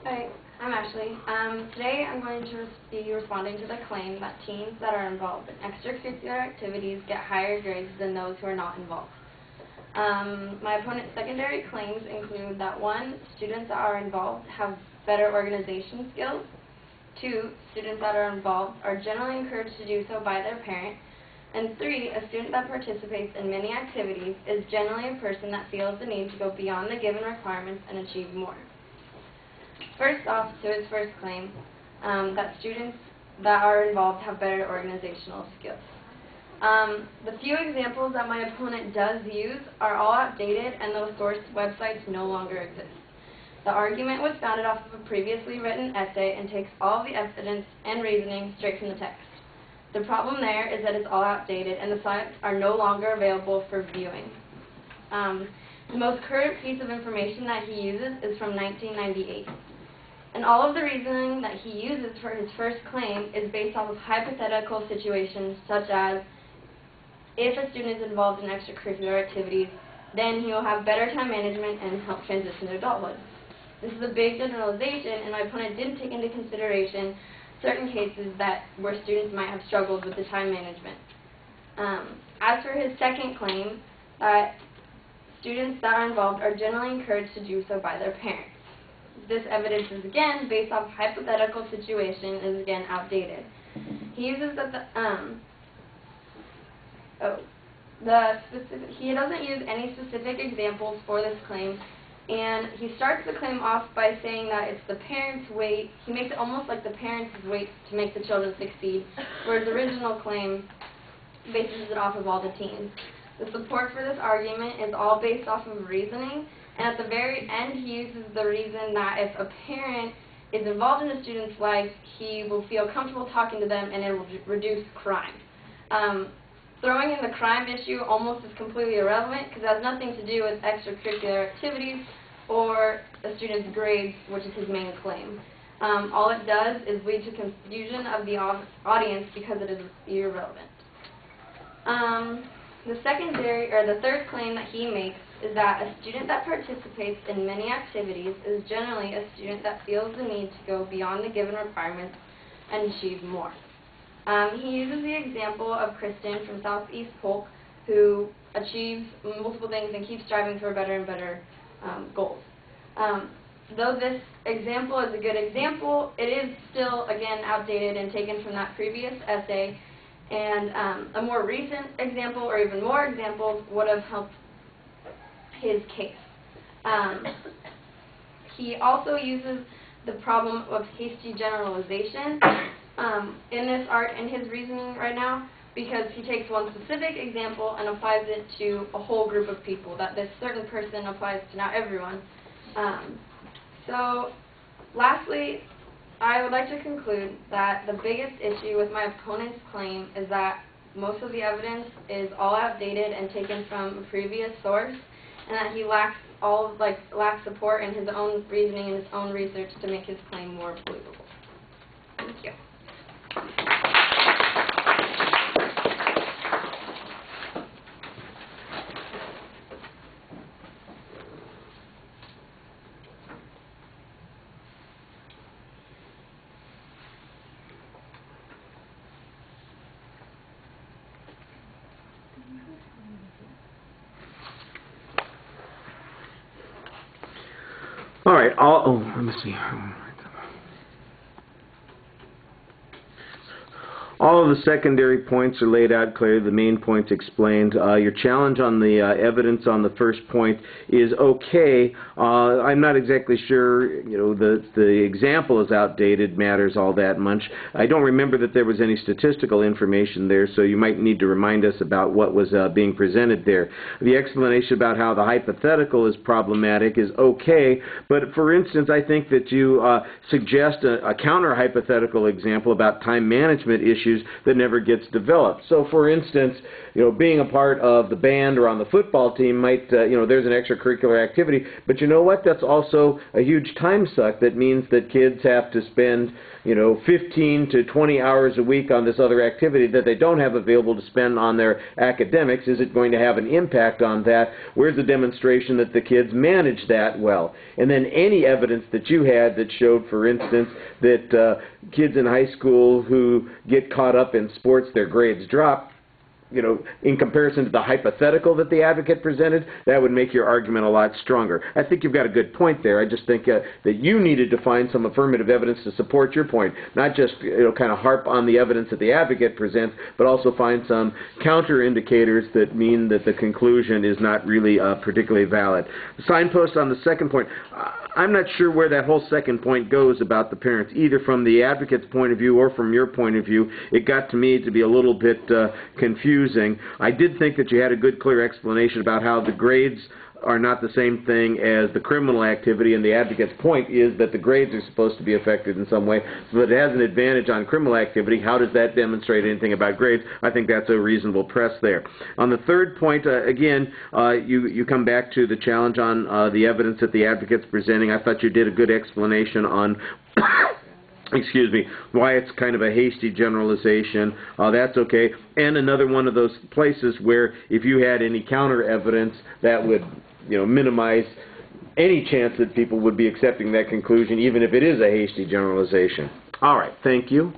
Hi, I'm Ashley. Today I'm going to be responding to the claim that teens that are involved in extracurricular activities get higher grades than those who are not involved. My opponent's secondary claims include that 1, students that are involved have better organization skills. 2, students that are involved are generally encouraged to do so by their parent. And 3, a student that participates in many activities is generally a person that feels the need to go beyond the given requirements and achieve more. First off, to his first claim, that students that are involved have better organizational skills. The few examples that my opponent does use are all outdated, and those source websites no longer exist. The argument was founded off of a previously written essay and takes all the evidence and reasoning straight from the text. The problem there is that it's all outdated, and the sites are no longer available for viewing. The most current piece of information that he uses is from 1998. And all of the reasoning that he uses for his first claim is based off of hypothetical situations such as, if a student is involved in extracurricular activities, then he will have better time management and help transition to adulthood. This is a big generalization, and my opponent didn't take into consideration certain cases where students might have struggled with the time management. As for his second claim, that students that are involved are generally encouraged to do so by their parents. This evidence is again based off hypothetical situation and is again outdated. He uses he doesn't use any specific examples for this claim, and he starts the claim off by saying that it's the parents' weight. He makes it almost like the parents' weight to make the children succeed, whereas the original claim bases it off of all the teens. The support for this argument is all based off of reasoning, and at the very end he uses the reason that if a parent is involved in a student's life, he will feel comfortable talking to them and it will reduce crime. Throwing in the crime issue almost is completely irrelevant because it has nothing to do with extracurricular activities or a student's grades, which is his main claim. All it does is lead to confusion of the audience because it is irrelevant. The third claim that he makes is that a student that participates in many activities is generally a student that feels the need to go beyond the given requirements and achieve more. He uses the example of Kristen from Southeast Polk, who achieves multiple things and keeps striving for better and better goals. Though this example is a good example, it is still, again, outdated and taken from that previous essay, and a more recent example or even more examples would have helped his case. He also uses the problem of hasty generalization in his reasoning right now, because he takes one specific example and applies it to a whole group of people, that this certain person applies to not everyone. So lastly, I would like to conclude that the biggest issue with my opponent's claim is that most of the evidence is all outdated and taken from a previous source, and that he lacks support in his own reasoning and his own research to make his claim more believable. Thank you. All right. Let me see. All of the secondary points are laid out clearly, the main points explained. Your challenge on the evidence on the first point is okay. I'm not exactly sure, the example is outdated, matters all that much. I don't remember that there was any statistical information there, so you might need to remind us about what was being presented there. The explanation about how the hypothetical is problematic is okay, but for instance, I think that you suggest a counter-hypothetical example about time management issues issues that never gets developed. So, for instance, being a part of the band or on the football team might, there's an extracurricular activity, but you know what? That's also a huge time suck. That means that kids have to spend, 15 to 20 hours a week on this other activity that they don't have available to spend on their academics. Is it going to have an impact on that? Where's the demonstration that the kids manage that well? And then any evidence that you had that showed, for instance, that kids in high school who get caught up in sports, their grades drop, in comparison to the hypothetical that the advocate presented, that would make your argument a lot stronger. I think you've got a good point there. I just think that you needed to find some affirmative evidence to support your point, not just kind of harp on the evidence that the advocate presents, but also find some counter indicators that mean that the conclusion is not really particularly valid. The signpost on the second point, I'm not sure where that whole second point goes about the parents, either from the advocate's point of view or from your point of view. It got to me to be a little bit confusing. I did think that you had a good, clear explanation about how the grades are not the same thing as the criminal activity, and the advocate's point is that the grades are supposed to be affected in some way, so that it has an advantage on criminal activity. How does that demonstrate anything about grades? I think that's a reasonable press there. On the third point, again, you come back to the challenge on the evidence that the advocate's presenting. I thought you did a good explanation on excuse me, why it's kind of a hasty generalization. That's okay. And another one of those places where if you had any counter evidence, that would minimize any chance that people would be accepting that conclusion, even if it is a hasty generalization. All right, thank you.